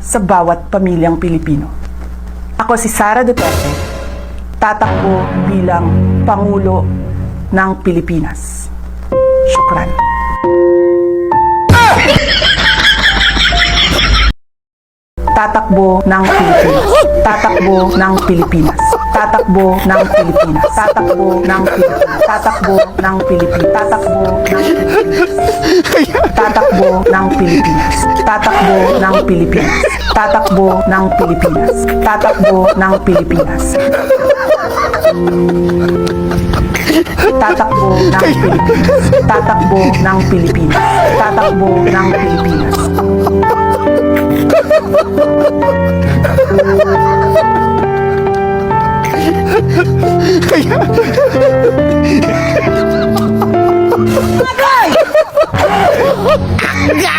Sa bawat pamilyang Pilipino. Ako si Sara Duterte, tatakbo bilang Pangulo ng Pilipinas. Syukran. Tatakbo ng Pilipinas. Tatakbo ng Pilipinas. Tatakbo ng Pilipinas. Tatakbo ng Pilipinas. Tatakbo ng Pilipinas. Tatakbo ng Pilipinas. Tatakbo ng Pilipinas. Tatakbo ng Pilipinas. Tatakbo ng Pilipinas. Tatakbo ng Pilipinas. Tatakbo ng Pilipinas. Tatakbo ng Pilipinas. Kaya